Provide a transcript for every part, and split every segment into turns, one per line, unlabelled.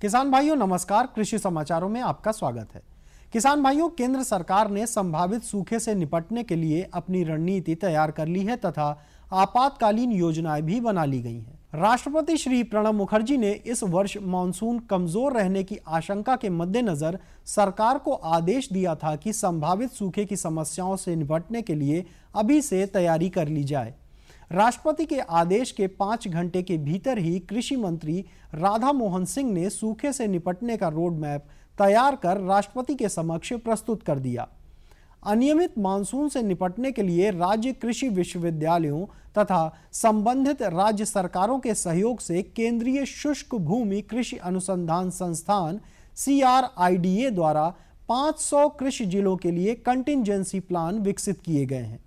किसान भाइयों नमस्कार, कृषि समाचारों में आपका स्वागत है। किसान भाइयों, केंद्र सरकार ने संभावित सूखे से निपटने के लिए अपनी रणनीति तैयार कर ली है तथा आपातकालीन योजनाएं भी बना ली गई हैं। राष्ट्रपति श्री प्रणब मुखर्जी ने इस वर्ष मानसून कमजोर रहने की आशंका के मद्देनजर सरकार को आदेश दिया था कि संभावित सूखे की समस्याओं से निपटने के लिए अभी से तैयारी कर ली जाए। राष्ट्रपति के आदेश के 5 घंटे के भीतर ही कृषि मंत्री राधा मोहन सिंह ने सूखे से निपटने का रोड मैप तैयार कर राष्ट्रपति के समक्ष प्रस्तुत कर दिया। अनियमित मानसून से निपटने के लिए राज्य कृषि विश्वविद्यालयों तथा संबंधित राज्य सरकारों के सहयोग से केंद्रीय शुष्क भूमि कृषि अनुसंधान संस्थान CRIDA द्वारा 500 कृषि जिलों के लिए कंटिंजेंसी प्लान विकसित किए गए हैं।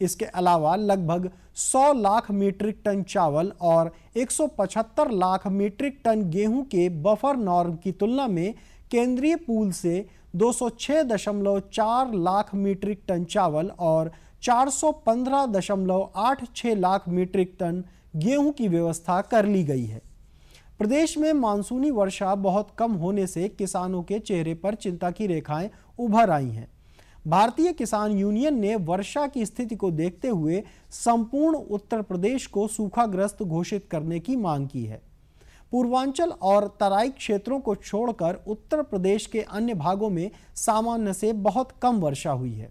इसके अलावा लगभग 100 लाख मीट्रिक टन चावल और 175 लाख मीट्रिक टन गेहूं के बफर नॉर्म की तुलना में केंद्रीय पूल से 206.4 लाख मीट्रिक टन चावल और 415.86 लाख मीट्रिक टन गेहूं की व्यवस्था कर ली गई है। प्रदेश में मानसूनी वर्षा बहुत कम होने से किसानों के चेहरे पर चिंता की रेखाएं उभर आई हैं। भारतीय किसान यूनियन ने वर्षा की स्थिति को देखते हुए संपूर्ण उत्तर प्रदेश को सूखाग्रस्त घोषित करने की मांग की है। पूर्वांचल और तराई क्षेत्रों को छोड़कर उत्तर प्रदेश के अन्य भागों में सामान्य से बहुत कम वर्षा हुई है।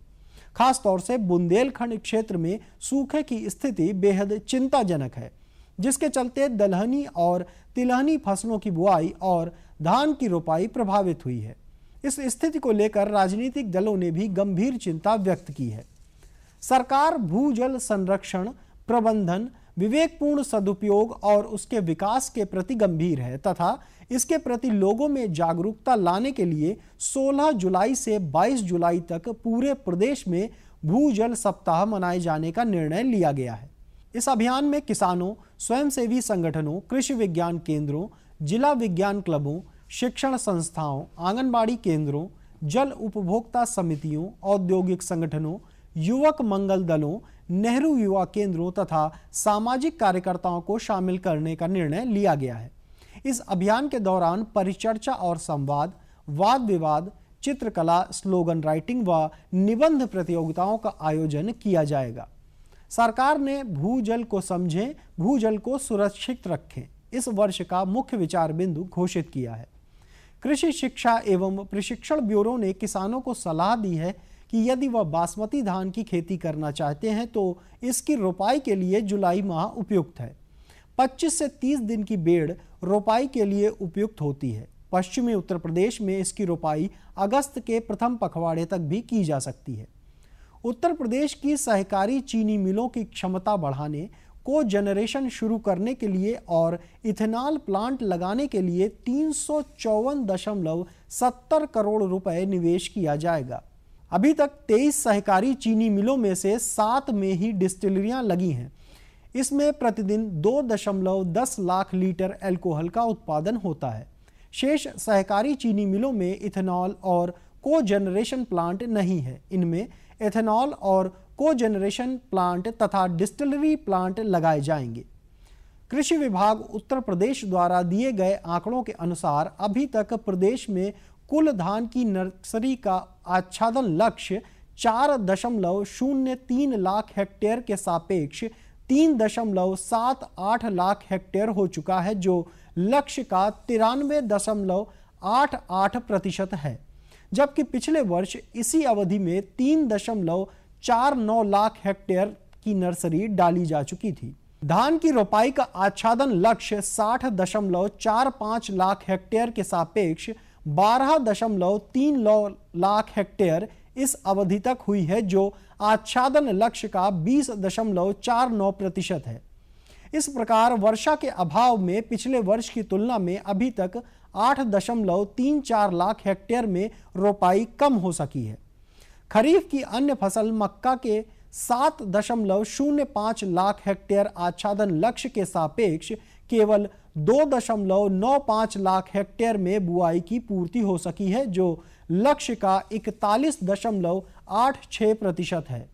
खासतौर से बुंदेलखंड क्षेत्र में सूखे की स्थिति बेहद चिंताजनक है, जिसके चलते दलहनी और तिलहनी फसलों की बुआई और धान की रोपाई प्रभावित हुई है। इस स्थिति को लेकर राजनीतिक दलों ने भी गंभीर चिंता व्यक्त की है। सरकार भूजल संरक्षण, प्रबंधन, विवेकपूर्ण सदुपयोग और उसके विकास के प्रति गंभीर है तथा इसके प्रति लोगों में जागरूकता लाने के लिए 16 जुलाई से 22 जुलाई तक पूरे प्रदेश में भूजल सप्ताह मनाए जाने का निर्णय लिया गया है। इस अभियान में किसानों, स्वयंसेवी संगठनों, कृषि विज्ञान केंद्रों, जिला विज्ञान क्लबों, शिक्षण संस्थाओं, आंगनबाड़ी केंद्रों, जल उपभोक्ता समितियों, औद्योगिक संगठनों, युवक मंगल दलों, नेहरू युवा केंद्रों तथा सामाजिक कार्यकर्ताओं को शामिल करने का निर्णय लिया गया है। इस अभियान के दौरान परिचर्चा और संवाद, वाद विवाद, चित्रकला, स्लोगन राइटिंग व निबंध प्रतियोगिताओं का आयोजन किया जाएगा। सरकार ने भूजल को समझें, भूजल को सुरक्षित रखें इस वर्ष का मुख्य विचार बिंदु घोषित किया है। कृषि शिक्षा एवं प्रशिक्षण ब्यूरो ने किसानों को सलाह दी है कि यदि वह बासमती धान की खेती करना चाहते हैं तो इसकी रोपाई के लिए जुलाई माह उपयुक्त है। 25 से 30 दिन की बेड़ रोपाई के लिए उपयुक्त होती है। पश्चिमी उत्तर प्रदेश में इसकी रोपाई अगस्त के प्रथम पखवाड़े तक भी की जा सकती है। उत्तर प्रदेश की सहकारी चीनी मिलों की क्षमता बढ़ाने, को जनरेशन शुरू करने के लिए और इथेनॉल प्लांट लगाने के लिए 354.70 करोड़ रुपए निवेश किया जाएगा। अभी तक 23 सहकारी चीनी मिलों में से 7 में ही डिस्टिलरियां लगी हैं। इसमें प्रतिदिन 2.10 लाख लीटर अल्कोहल का उत्पादन होता है। शेष सहकारी चीनी मिलों में इथेनॉल और को जनरेशन प्लांट नहीं है। इनमें एथेनॉल और को जनरेशन प्लांट तथा डिस्टिलरी प्लांट लगाए जाएंगे। कृषि विभाग उत्तर प्रदेश द्वारा दिए गए आंकड़ों के अनुसार अभी तक प्रदेश में कुल धान की नर्सरी का आच्छादन लक्ष्य 4.03 लाख हेक्टेयर के सापेक्ष 3.78 लाख हेक्टेयर हो चुका है, जो लक्ष्य का 93.88% है, जबकि पिछले वर्ष इसी अवधि में 3.64 4.9 लाख हेक्टेयर की नर्सरी डाली जा चुकी थी। धान की रोपाई का आच्छादन लक्ष्य 60.45 लाख हेक्टेयर के सापेक्ष 12.39 लाख हेक्टेयर इस अवधि तक हुई है, जो आच्छादन लक्ष्य का 20.49% है। इस प्रकार वर्षा के अभाव में पिछले वर्ष की तुलना में अभी तक 8.34 लाख हेक्टेयर में रोपाई कम हो सकी है। खरीफ की अन्य फसल मक्का के 7.05 लाख हेक्टेयर आच्छादन लक्ष्य के सापेक्ष केवल 2.95 लाख हेक्टेयर में बुआई की पूर्ति हो सकी है, जो लक्ष्य का 41.86% है।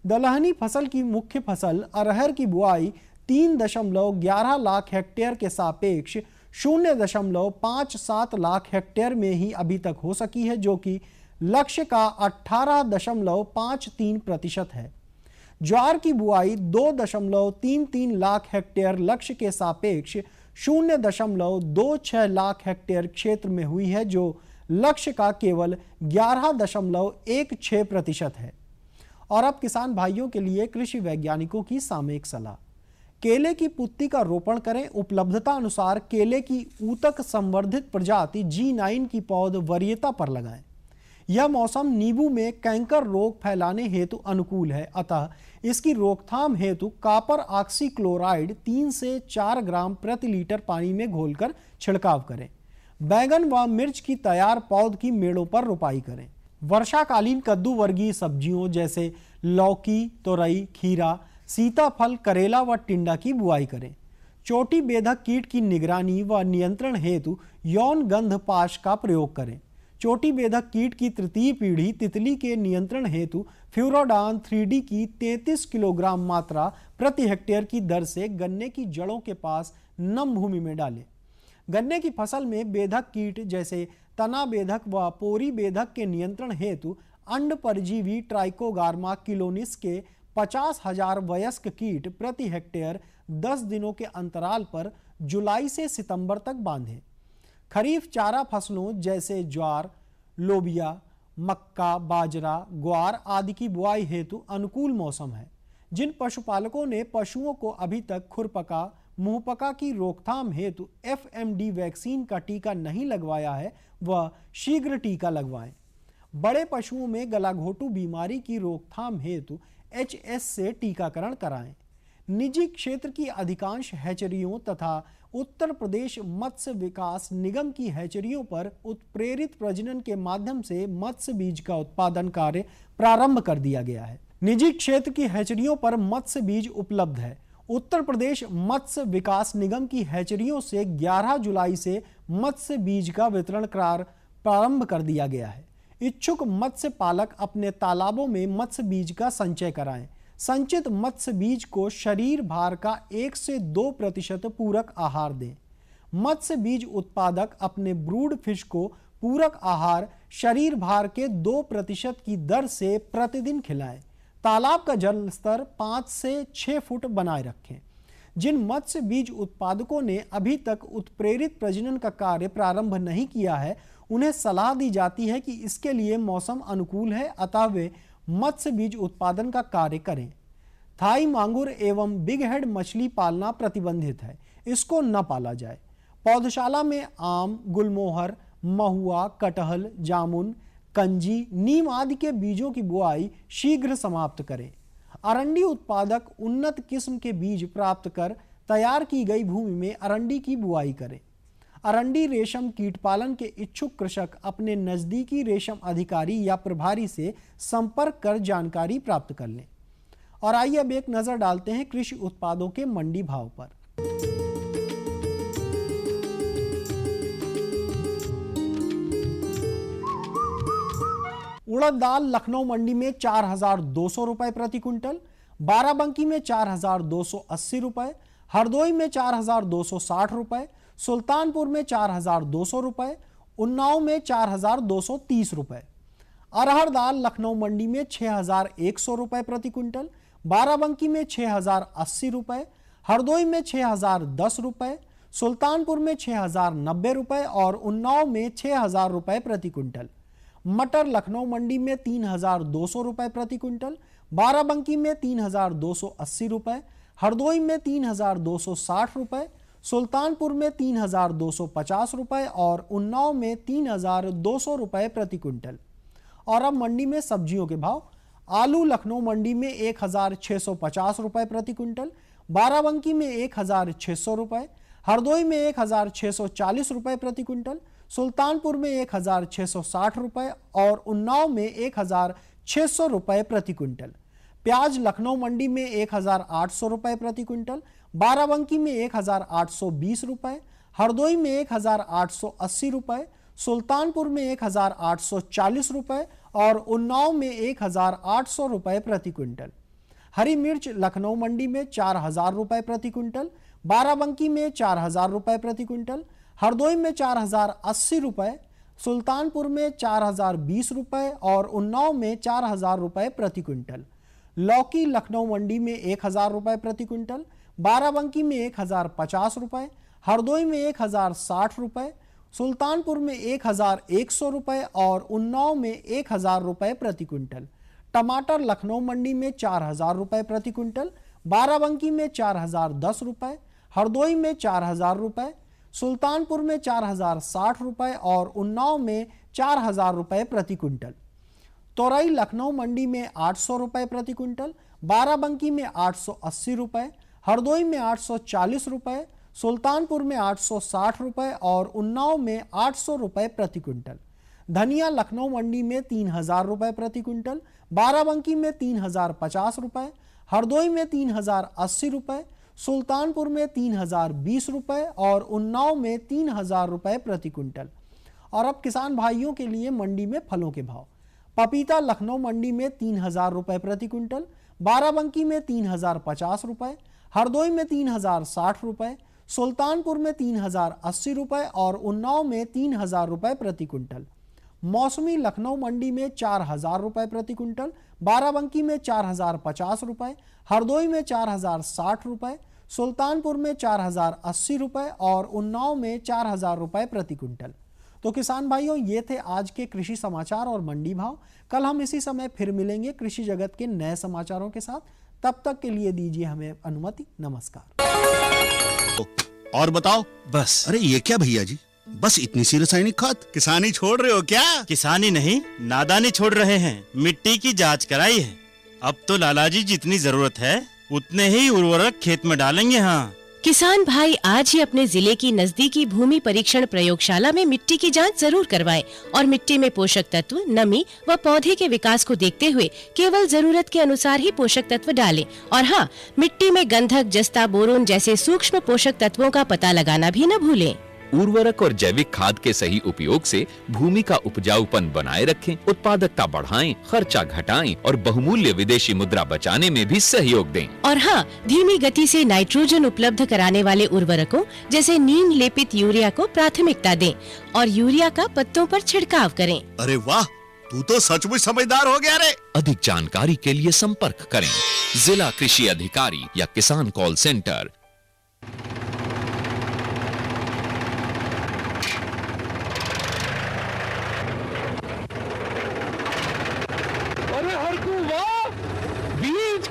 दलहनी फसल की मुख्य फसल अरहर की बुआई 3.11 लाख हेक्टेयर के सापेक्ष 0.57 लाख हेक्टेयर में ही अभी तक हो सकी है, जो कि लक्ष्य का 18.53% है। ज्वार की बुआई 2.33 लाख हेक्टेयर लक्ष्य के सापेक्ष 0.26 लाख हेक्टेयर क्षेत्र में हुई है, जो लक्ष्य का केवल 11.16% है। और अब किसान भाइयों के लिए कृषि वैज्ञानिकों की सामयिक सलाह। केले की पुत्ती का रोपण करें। उपलब्धता अनुसार केले की ऊतक संवर्धित प्रजाति G9 की पौध वरीयता पर लगाएं। यह मौसम नींबू में कैंकर रोग फैलाने हेतु अनुकूल है, अतः इसकी रोकथाम हेतु कॉपर ऑक्सीक्लोराइड 3 से 4 ग्राम प्रति लीटर पानी में घोलकर छिड़काव करें। बैंगन व मिर्च की तैयार पौध की मेड़ों पर रोपाई करें। वर्षाकालीन कद्दू वर्गीय सब्जियों जैसे लौकी, तोरई, खीरा, सीताफल, करेला व टिंडा की बुआई करें। चोटी बेधक कीट की निगरानी व नियंत्रण हेतु यौन गंध पाश का प्रयोग करें। चोटी बेधक कीट की तृतीय पीढ़ी तितली के नियंत्रण हेतु फ्यूरोडान 3D की 33 किलोग्राम मात्रा प्रति हेक्टेयर की दर से गन्ने की जड़ों के पास नम भूमि में डालें। गन्ने की फसल में बेधक कीट जैसे तना बेधक व पोरी बेधक के नियंत्रण हेतु अंड परजीवी ट्राइकोगार्मा किलोनिस के 50,000 वयस्क कीट प्रति हेक्टेयर 10 दिनों के अंतराल पर जुलाई से सितंबर तक बांधें। खरीफ चारा फसलों जैसे ज्वार, लोबिया, मक्का, बाजरा, ग्वार आदि की बुआई हेतु अनुकूल मौसम है। जिन पशुपालकों ने पशुओं को अभी तक खुरपका, मुंहपका की रोकथाम हेतु FMD वैक्सीन का टीका नहीं लगवाया है, वह शीघ्र टीका लगवाएं। बड़े पशुओं में गलाघोटू बीमारी की रोकथाम हेतु HS से टीकाकरण कराएं। निजी क्षेत्र की अधिकांश हैचरियों तथा उत्तर प्रदेश मत्स्य विकास निगम की हैचरियों पर उत्प्रेरित प्रजनन के माध्यम से मत्स्य बीज का उत्पादन कार्य प्रारंभ कर दिया गया है। निजी क्षेत्र की हैचरियों पर मत्स्य बीज उपलब्ध है। उत्तर प्रदेश मत्स्य विकास निगम की हैचरियों से 11 जुलाई से मत्स्य बीज का वितरण कार्य प्रारंभ कर दिया गया है। इच्छुक मत्स्य पालक अपने तालाबों में मत्स्य बीज का संचय कराएं। संचित मत्स्य बीज को शरीर भार का 1 से 2% पूरक आहार दें। मत्स्य बीज उत्पादक अपने ब्रूड फिश को पूरक आहार शरीर भार के 2% की दर से प्रतिदिन खिलाएं। तालाब का जल स्तर 5 से 6 फुट बनाए रखें। जिन मत्स्य बीज उत्पादकों ने अभी तक उत्प्रेरित प्रजनन का कार्य प्रारंभ नहीं किया है, उन्हें सलाह दी जाती है कि इसके लिए मौसम अनुकूल है, अतः वे मत्स्य बीज उत्पादन का कार्य करें। थाई मांगुर एवं बिग हेड मछली पालना प्रतिबंधित है, इसको न पाला जाए। पौधशाला में आम, गुलमोहर, महुआ, कटहल, जामुन, कंजी, नीम आदि के बीजों की बुआई शीघ्र समाप्त करें। अरंडी उत्पादक उन्नत किस्म के बीज प्राप्त कर तैयार की गई भूमि में अरंडी की बुआई करें। अरंडी रेशम कीट पालन के इच्छुक कृषक अपने नजदीकी रेशम अधिकारी या प्रभारी से संपर्क कर जानकारी प्राप्त कर लें। और आइए अब एक नजर डालते हैं कृषि उत्पादों के मंडी भाव पर। उड़द दाल लखनऊ मंडी में 4,200 रुपए प्रति क्विंटल, बाराबंकी में 4,280 रुपए, हरदोई में 4,260 रुपए, सुल्तानपुर में 4,200 रुपए, उन्नाव में 4,230 रुपए। अरहर दाल लखनऊ मंडी में 6,100 रुपए प्रति क्विंटल, बाराबंकी में 6,080 रुपए, हरदोई में 6,010 रुपए, सुल्तानपुर में 6,090 रुपए और उन्नाव में 6,000 रुपए प्रति क्विंटल। मटर लखनऊ मंडी में 3,200 रुपए प्रति क्विंटल, बाराबंकी में 3,280 रुपए, हरदोई में 3,260 रुपए, सुल्तानपुर में 3,250 रुपए और उन्नाव में 3,200 रुपए प्रति क्विंटल। और अब मंडी में सब्जियों के भाव। आलू लखनऊ मंडी में 1,650 रुपए प्रति क्विंटल, बाराबंकी में 1,600 रुपए, हरदोई में 1,640 रुपए प्रति क्विंटल, सुल्तानपुर में 1,660 रुपए और उन्नाव में 1,600 रुपए प्रति क्विंटल। प्याज लखनऊ मंडी में 1,800 रुपए प्रति क्विंटल, बाराबंकी में 1,820 रुपए, हरदोई में 1,880 रुपए, सुल्तानपुर में 1,840 रुपए और उन्नाव में 1,800 रुपए प्रति क्विंटल। हरी मिर्च लखनऊ मंडी में 4,000 रुपए प्रति क्विंटल, बाराबंकी में 4,000 रुपए प्रति क्विंटल, हरदोई में 4,080 रुपए, सुल्तानपुर में 4,020 रुपए और उन्नाव में 4,000 रुपए प्रति क्विंटल। लौकी लखनऊ मंडी में 1,000 रुपए प्रति क्विंटल, बाराबंकी में 1,050 रुपए, हरदोई में 1,060 रुपए, सुल्तानपुर में 1,100 रुपए और उन्नाव में 1,000 रुपए प्रति क्विंटल। टमाटर लखनऊ मंडी में 4,000 रुपए प्रति क्विंटल, बाराबंकी में 4,010 रुपए, हरदोई में 4,000 रुपए, सुल्तानपुर में 4,060 रुपए और उन्नाव में 4,000 रुपए प्रति क्विंटल। तोरई लखनऊ मंडी में 800 रुपए प्रति क्विंटल, बाराबंकी में 880 रुपए, हरदोई में 840 रुपए, सुल्तानपुर में 860 रुपए और उन्नाव में 800 रुपए प्रति क्विंटल। धनिया लखनऊ मंडी में 3,000 रुपए प्रति क्विंटल, बाराबंकी में 3,050 रुपए, हरदोई में 3,080 रुपए, सुल्तानपुर में 3,020 रुपए और उन्नाव में 3,000 रुपए प्रति क्विंटल। और अब किसान भाइयों के लिए मंडी में फलों के भाव। पपीता लखनऊ मंडी में 3,000 रुपए प्रति क्विंटल, बाराबंकी में 3,050 रुपए, हरदोई में 3,060 रुपए, सुल्तानपुर में 3,080 रुपए और उन्नाव में 3,000 रुपए प्रति क्विंटल। मौसमी लखनऊ मंडी में 4,000 रुपए प्रति क्विंटल, बाराबंकी में 4,050 रुपए, हरदोई में 4,060 रुपए, सुल्तानपुर में 4,080 रुपए और उन्नाव में 4,000 रुपए प्रति क्विंटल। तो किसान भाइयों, ये थे आज के कृषि समाचार और मंडी भाव। कल हम इसी समय फिर मिलेंगे कृषि जगत के नए समाचारों के साथ। तब तक के लिए दीजिए हमें अनुमति। नमस्कार।
और बताओ।
बस।
अरे ये क्या भैया जी, बस इतनी सी रासायनिक खाद? किसानी छोड़ रहे हो क्या?
किसानी नहीं, नादानी छोड़ रहे हैं। मिट्टी की जांच कराई है। अब तो लालाजी जितनी जरूरत है उतने ही उर्वरक खेत में डालेंगे। हाँ,
किसान भाई आज ही अपने जिले की नजदीकी भूमि परीक्षण प्रयोगशाला में मिट्टी की जांच जरूर करवाएं और मिट्टी में पोषक तत्व, नमी व पौधे के विकास को देखते हुए केवल जरूरत के अनुसार ही पोषक तत्व डालें। और हाँ, मिट्टी में गंधक, जस्ता, बोरोन जैसे सूक्ष्म पोषक तत्वों का पता लगाना भी न भूलें।
उर्वरक और जैविक खाद के सही उपयोग से भूमि का उपजाऊपन बनाए रखें, उत्पादकता बढ़ाएं, खर्चा घटाएं और बहुमूल्य विदेशी मुद्रा बचाने में भी सहयोग दें।
और हाँ, धीमी गति से नाइट्रोजन उपलब्ध कराने वाले उर्वरकों जैसे नीम लेपित यूरिया को प्राथमिकता दें और यूरिया का पत्तों पर छिड़काव करें।
अरे वाह, तू तो सचमुच समझदार हो गया रे।
अधिक जानकारी के लिए संपर्क करें जिला कृषि अधिकारी या किसान कॉल सेंटर।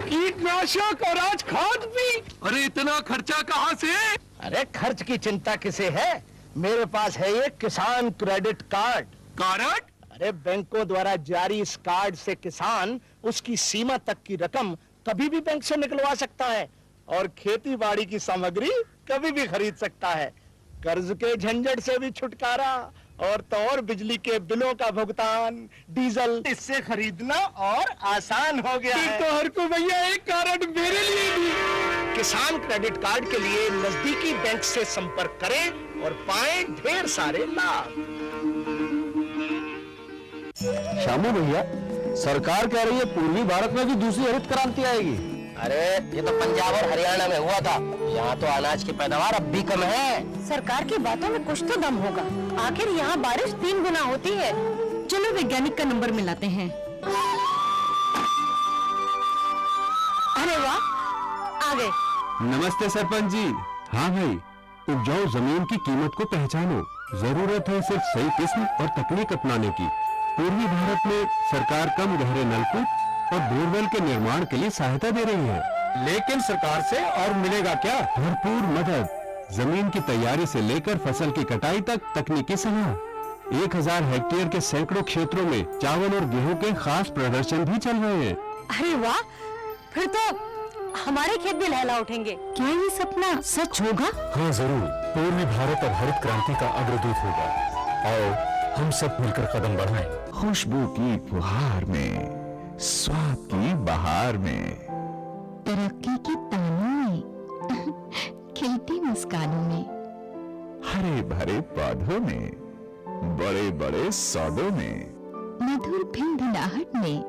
कीटनाशक और आज खाद भी। अरे इतना खर्चा कहाँ से?
अरे खर्च की चिंता किसे है, मेरे पास है ये किसान क्रेडिट कार्ड।
कार्ड?
अरे बैंकों द्वारा जारी इस कार्ड से किसान उसकी सीमा तक की रकम कभी भी बैंक से निकलवा सकता है और खेती बाड़ी की सामग्री कभी भी खरीद सकता है। कर्ज के झंझट से भी छुटकारा और तो और बिजली के बिलों का भुगतान, डीजल इससे खरीदना और आसान हो गया है।
तो हर को भैया एक कार्ड मेरे लिए भी।
किसान क्रेडिट कार्ड के लिए नजदीकी बैंक से संपर्क करें और पाएं ढेर सारे लाभ।
शामू भैया, सरकार कह रही है पूर्वी भारत में भी दूसरी हरित क्रांति आएगी।
अरे ये तो पंजाब और हरियाणा में हुआ था, यहाँ तो अनाज की पैदावार अब भी कम है।
सरकार की बातों में कुछ तो दम होगा, आखिर यहाँ बारिश 3 गुना होती है। चलो वैज्ञानिक का नंबर मिलाते हैं। अरे वाह, आ गए।
नमस्ते सरपंच जी। हाँ भाई, उपजाऊ जमीन की कीमत को पहचानो। जरूरत है सिर्फ सही किस्म और तकनीक अपनाने की। पूर्वी भारत में सरकार कम गहरे नलकूप और बोरवेल के निर्माण के लिए सहायता दे रही है।
लेकिन सरकार से और मिलेगा क्या?
भरपूर मदद, जमीन की तैयारी से लेकर फसल की कटाई तक तकनीकी सलाह। 1000 हेक्टेयर के सैकड़ों क्षेत्रों में चावल और गेहूं के खास प्रदर्शन भी चल रहे हैं।
अरे वाह, फिर तो हमारे खेत भी लहला उठेंगे। क्या ये सपना सच होगा?
हाँ जरूर, पूर्वी भारत अब हरित क्रांति का अग्रदूत होगा। आओ हम सब मिलकर कदम बढ़ाएं।
खुशबू की फुहार में, स्वाद की बहार में,
तरक्की की तानों में, खिलती मुस्कानों में,
हरे भरे पौधों में, बड़े बड़े सौदों में,
मधुर भिनभिनाहट में,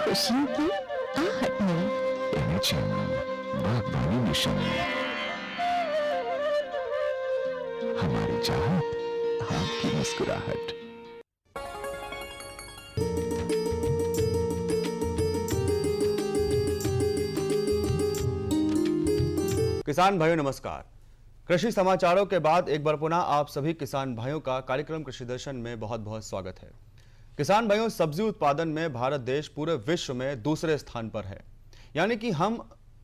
खुशियों की आहट में,
बागबानी मिशन, हमारी चाहत, आपकी मुस्कुराहट।
किसान भाइयों नमस्कार। कृषि समाचारों के बाद एक बार पुनः आप सभी किसान भाइयों का कार्यक्रम कृषि दर्शन में बहुत बहुत स्वागत है। किसान भाइयों, सब्जी उत्पादन में भारत देश पूरे विश्व में दूसरे स्थान पर है। यानी कि हम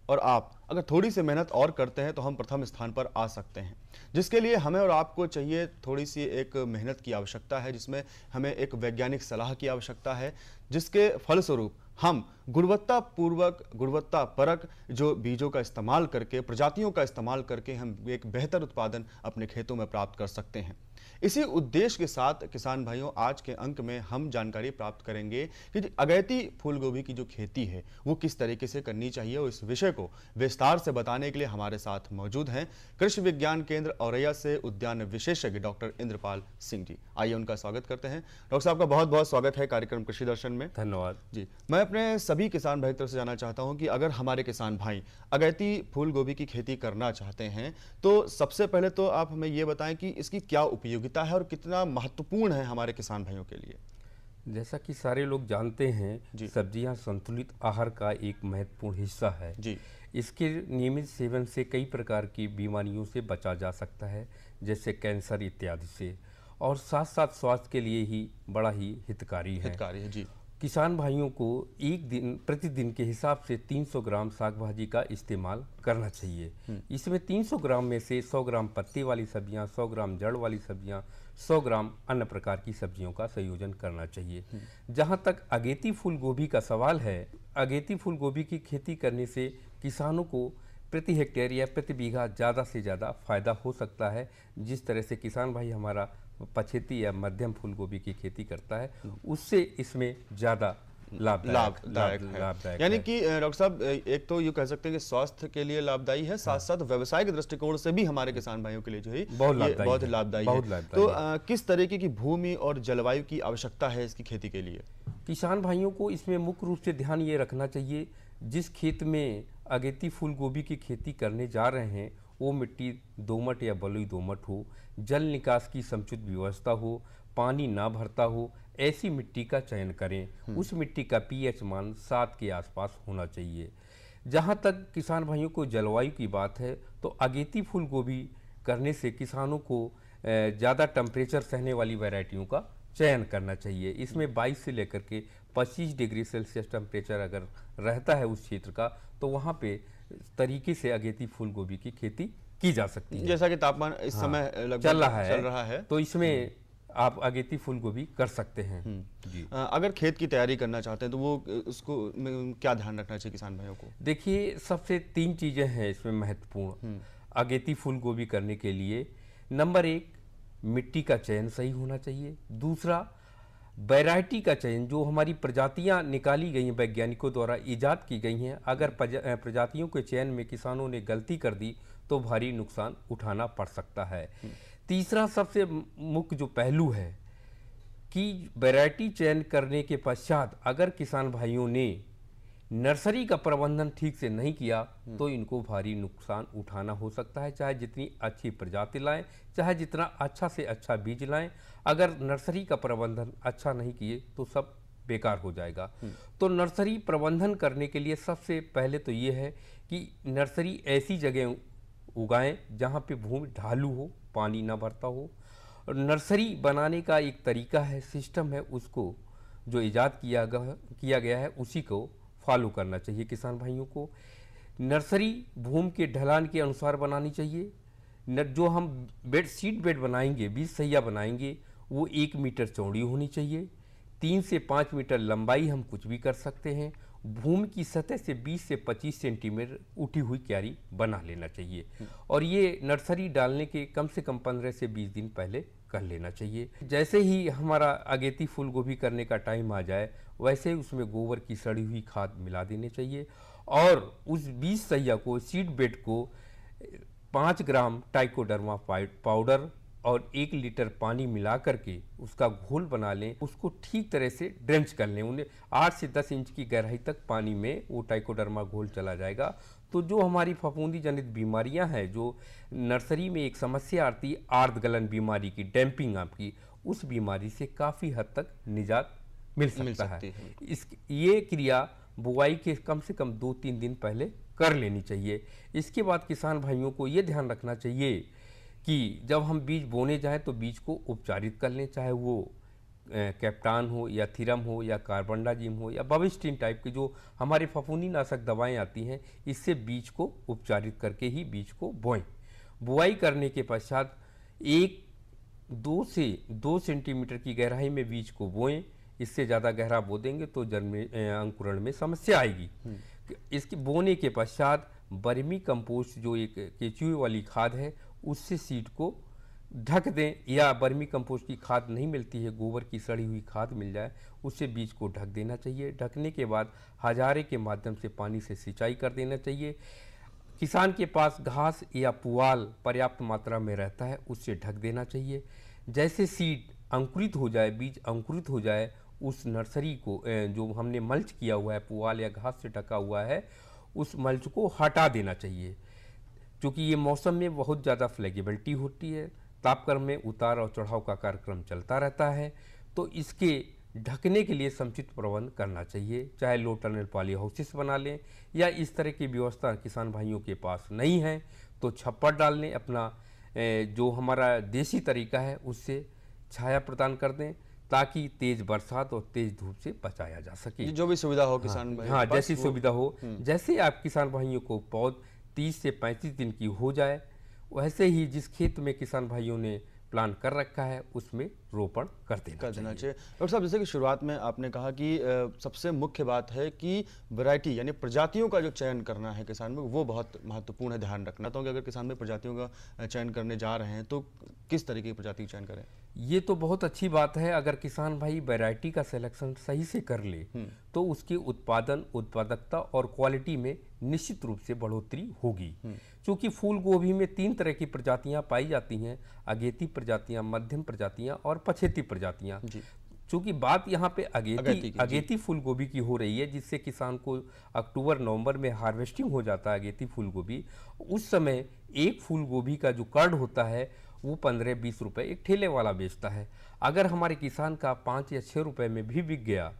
और आप अगर थोड़ी सी मेहनत और करते हैं तो हम प्रथम स्थान पर आ सकते हैं, जिसके लिए हमें और आपको चाहिए थोड़ी सी एक मेहनत की आवश्यकता है, जिसमें हमें एक वैज्ञानिक सलाह की आवश्यकता है, जिसके फलस्वरूप हम गुणवत्ता परक जो बीजों का इस्तेमाल करके, प्रजातियों का इस्तेमाल करके हम एक बेहतर उत्पादन अपने खेतों में प्राप्त कर सकते हैं। इसी उद्देश्य के साथ किसान भाइयों, आज के अंक में हम जानकारी प्राप्त करेंगे कि अगैती फूल गोभी की जो खेती है वो किस तरीके से करनी चाहिए, और इस विषय को विस्तार से बताने के लिए हमारे साथ मौजूद हैं कृषि विज्ञान केंद्र औरैया से उद्यान विशेषज्ञ डॉक्टर इंद्रपाल सिंह जी। आइए उनका स्वागत करते हैं। डॉक्टर साहब का बहुत बहुत स्वागत है कार्यक्रम कृषि दर्शन में।
धन्यवाद
जी। मैं अपने सभी किसान भाई तरफ से जानना चाहता हूं कि अगर हमारे किसान भाई अगैती फूल गोभी की खेती करना चाहते हैं तो सबसे पहले तो आप हमें ये बताएं कि इसकी क्या उपयोगिता है और कितना महत्वपूर्ण है हमारे किसान भाइयों के लिए।
जैसा कि सारे लोग जानते हैं, सब्जियां संतुलित आहार का एक महत्वपूर्ण हिस्सा है
जी।
इसके नियमित सेवन से कई प्रकार की बीमारियों से बचा जा सकता है, जैसे कैंसर इत्यादि से, और साथ साथ स्वास्थ्य के लिए ही बड़ा ही हितकारी है
जी।
किसान भाइयों को प्रतिदिन के हिसाब से 300 ग्राम साग भाजी का इस्तेमाल करना चाहिए। इसमें 300 ग्राम में से 100 ग्राम पत्ते वाली सब्जियां, 100 ग्राम जड़ वाली सब्जियां, 100 ग्राम अन्य प्रकार की सब्जियों का संयोजन करना चाहिए। जहां तक अगेती फूल गोभी का सवाल है, अगेती फूल गोभी की खेती करने से किसानों को प्रति हेक्टेयर या प्रति बीघा ज़्यादा से ज़्यादा फायदा हो सकता है। जिस तरह से किसान भाई हमारा पछेती या मध्यम फूल गोभी की खेती करता है, उससे इसमें ज़्यादा लाभदायक
है। यानी कि डॉक्टर साहब, एक तो यूँ कह सकते हैं कि स्वास्थ्य के लिए लाभदायी है, साथ साथ व्यवसायिक दृष्टिकोण से भी हमारे किसान भाइयों के लिए जो है बहुत लाभदायी है। तो किस तरीके की भूमि और जलवायु की आवश्यकता है इसकी खेती के लिए?
किसान भाइयों को इसमें मुख्य रूप से ध्यान ये रखना चाहिए, जिस खेत में अगेती फूल गोभी की खेती करने जा रहे हैं वो मिट्टी दोमट या बलुई दोमट हो, जल निकास की समुचित व्यवस्था हो, पानी ना भरता हो, ऐसी मिट्टी का चयन करें। उस मिट्टी का पीएच मान 7 के आसपास होना चाहिए। जहाँ तक किसान भाइयों को जलवायु की बात है, तो अगेती फूल गोभी करने से किसानों को ज़्यादा टेम्परेचर सहने वाली वैरायटियों का चयन करना चाहिए। इसमें 22 से लेकर के 25 डिग्री सेल्सियस टेम्परेचर अगर रहता है उस क्षेत्र का, तो वहाँ पे तरीके से अगेती फूल गोभी की खेती की जा सकती है।
जैसा कि तापमान इस समय लगभग
चल रहा है, तो इसमें आप अगेती फूल गोभी कर सकते हैं।
जी। अगर खेत की तैयारी करना चाहते हैं तो वो उसको क्या ध्यान रखना चाहिए किसान भाइयों को?
देखिए, सबसे 3 चीज़ें हैं इसमें महत्वपूर्ण अगेती फूल गोभी करने के लिए। नंबर 1, मिट्टी का चयन सही होना चाहिए। दूसरा, वैरायटी का चयन, जो हमारी प्रजातियां निकाली गई हैं, वैज्ञानिकों द्वारा ईजाद की गई हैं, अगर प्रजातियों के चयन में किसानों ने गलती कर दी तो भारी नुकसान उठाना पड़ सकता है। तीसरा सबसे मुख्य जो पहलू है कि वैरायटी चयन करने के पश्चात अगर किसान भाइयों ने नर्सरी का प्रबंधन ठीक से नहीं किया तो इनको भारी नुकसान उठाना हो सकता है। चाहे जितनी अच्छी प्रजाति लाएं, चाहे जितना अच्छा से अच्छा बीज लाएं, अगर नर्सरी का प्रबंधन अच्छा नहीं किए तो सब बेकार हो जाएगा। तो नर्सरी प्रबंधन करने के लिए सबसे पहले तो ये है कि नर्सरी ऐसी जगह उगाएं जहाँ पे भूमि ढालू हो, पानी ना भरता हो, और नर्सरी बनाने का एक तरीका है, सिस्टम है, उसको जो इजाद किया गया है उसी को फॉलो करना चाहिए किसान भाइयों को। नर्सरी भूमि के ढलान के अनुसार बनानी चाहिए। जो हम सीड बेड बनाएंगे, बीज सैया बनाएंगे, वो 1 मीटर चौड़ी होनी चाहिए। 3 से 5 मीटर लंबाई हम कुछ भी कर सकते हैं। भूमि की सतह से 20 से 25 सेंटीमीटर उठी हुई क्यारी बना लेना चाहिए और ये नर्सरी डालने के कम से कम 15 से 20 दिन पहले कर लेना चाहिए। जैसे ही हमारा अगेती फूल गोभी करने का टाइम आ जाए, वैसे ही उसमें गोबर की सड़ी हुई खाद मिला देनी चाहिए और उस बीज सैया को, सीड बेड को 5 ग्राम ट्राइकोडर्मा पाउडर और 1 लीटर पानी मिला करके उसका घोल बना लें। उसको ठीक तरह से ड्रेंच कर लें। उन्हें 8 से 10 इंच की गहराई तक पानी में वो ट्राइकोडर्मा घोल चला जाएगा। तो जो हमारी फफूंदी जनित बीमारियां हैं, जो नर्सरी में एक समस्या आती है आर्द्र गलन बीमारी की, डैम्पिंग आपकी, उस बीमारी से काफ़ी हद तक निजात मिल सकता है। ये क्रिया बुआई के कम से कम 2-3 दिन पहले कर लेनी चाहिए। इसके बाद किसान भाइयों को ये ध्यान रखना चाहिए कि जब हम बीज बोने जाएं तो बीज को उपचारित कर लें, चाहे वो कैप्टान हो या थीरम हो या कार्बनडाजिम हो या बविस्टिन टाइप की जो हमारे फफूंदी नाशक दवाएं आती हैं, इससे बीज को उपचारित करके ही बीज को बोएं। बुआई करने के पश्चात 1-2 से 2 सेंटीमीटर की गहराई में बीज को बोएं। इससे ज़्यादा गहरा बो देंगे तो अंकुरण में समस्या आएगी। इसके बोने के पश्चात बर्मी कंपोस्ट जो एक केचुए वाली खाद है, उससे सीड को ढक दें, या बर्मी कंपोस्ट की खाद नहीं मिलती है, गोबर की सड़ी हुई खाद मिल जाए, उससे बीज को ढक देना चाहिए। ढकने के बाद हजारे के माध्यम से पानी से सिंचाई कर देना चाहिए। किसान के पास घास या पुआल पर्याप्त मात्रा में रहता है, उससे ढक देना चाहिए। जैसे सीड अंकुरित हो जाए, बीज अंकुरित हो जाए, उस नर्सरी को जो हमने मल्च किया हुआ है, पुआल या घास से ढका हुआ है, उस मल्च को हटा देना चाहिए। क्योंकि ये मौसम में बहुत ज़्यादा फ्लेक्सिबिलिटी होती है, तापक्रम में उतार और चढ़ाव का कार्यक्रम चलता रहता है, तो इसके ढकने के लिए समुचित प्रबंध करना चाहिए। चाहे लो टनल पॉली हाउसेस बना लें या इस तरह की व्यवस्था किसान भाइयों के पास नहीं है तो छप्पर डाल लें। अपना जो हमारा देसी तरीका है उससे छाया प्रदान कर दें ताकि तेज बरसात और तेज धूप से बचाया जा सके।
जो भी सुविधा हो किसान भाई,
हाँ, जैसी सुविधा हो। जैसे आप किसान भाइयों को पौध 30 से 35 दिन की हो जाए, वैसे ही जिस खेत में किसान भाइयों ने प्लान कर रखा है उसमें रोपण कर देना चाहिए।
डॉक्टर साहब, जैसे कि शुरुआत में आपने कहा कि सबसे मुख्य बात है कि वैरायटी यानी प्रजातियों का जो चयन करना है किसान में, वो बहुत महत्वपूर्ण है, ध्यान रखना। तो अगर किसान में प्रजातियों का चयन करने जा रहे हैं तो किस तरीके की प्रजाति का चयन करें?
ये तो बहुत अच्छी बात है। अगर किसान भाई वैरायटी का सिलेक्शन सही से कर ले तो उसकी उत्पादन, उत्पादकता और क्वालिटी में निश्चित रूप से बढ़ोतरी होगी। क्योंकि फूल गोभी में 3 तरह की प्रजातियां पाई जाती हैं, अगेती प्रजातियां, मध्यम प्रजातियां और पछेती प्रजातियां। चूंकि बात यहाँ पे अगेती फूल गोभी की हो रही है, जिससे किसान को अक्टूबर-नवंबर में हार्वेस्टिंग हो जाता है अगेती फूल गोभी। उस समय एक फूल गोभी का जो कर्ड होता है वो 15-20 रुपए एक ठेले वाला बेचता है। अगर हमारे किसान का 5 या 6 रुपए में भी बिक गया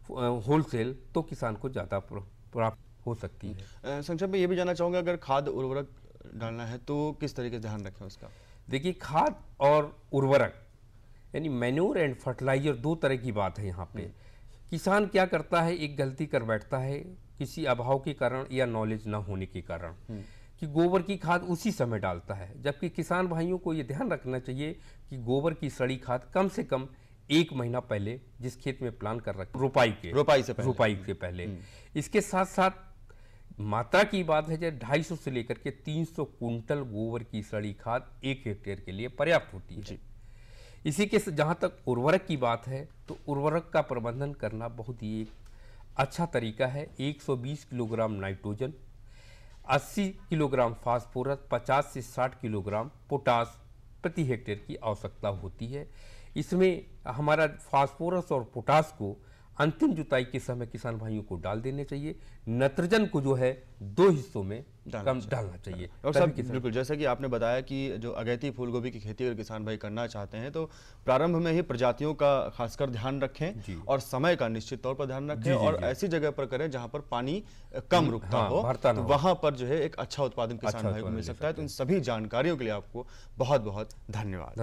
होलसेल, तो किसान को ज़्यादा प्राप्त हो सकती है।
संक्षेप में ये भी जानना चाहूँगा, अगर खाद उर्वरक डालना है तो किस तरीके से ध्यान रखें उसका?
देखिए, खाद और उर्वरक यानी मैन्योर एंड फर्टिलाइजर 2 तरह की बात है यहाँ पे। किसान क्या करता है, एक गलती कर बैठता है किसी अभाव के कारण या नॉलेज ना होने के कारण कि गोबर की खाद उसी समय डालता है। जबकि किसान भाइयों को ये ध्यान रखना चाहिए कि गोबर की सड़ी खाद कम से कम 1 महीना पहले, जिस खेत में प्लान कर रखें, रुपाई से पहले। इसके साथ साथ मात्रा की बात है, जैसे 250 से लेकर के 300 कुंटल गोबर की सड़ी खाद 1 हेक्टेयर के लिए पर्याप्त होती है। इसी के जहाँ तक उर्वरक की बात है, तो उर्वरक का प्रबंधन करना बहुत ही एक अच्छा तरीका है। 120 किलोग्राम नाइट्रोजन, 80 किलोग्राम फास्फोरस, 50 से 60 किलोग्राम पोटास प्रति हेक्टेयर की आवश्यकता होती है। इसमें हमारा फास्फोरस और पोटास को अंतिम जुताई के समय किसान भाइयों को डाल देने चाहिए। नाइट्रोजन को जो है 2 हिस्सों में डालना चाहिए।
और सब बिल्कुल जैसे कि आपने बताया कि जो अगैती फूल गोभी की खेती अगर किसान भाई करना चाहते हैं तो प्रारंभ में ही प्रजातियों का खासकर ध्यान रखें और समय का निश्चित तौर पर ध्यान रखें और ऐसी जगह पर करें जहां पर पानी कम रुकता हो, तो वहां पर जो है एक अच्छा उत्पादन किसान भाई को मिल सकता है। तो इन सभी जानकारियों के लिए आपको बहुत बहुत धन्यवाद।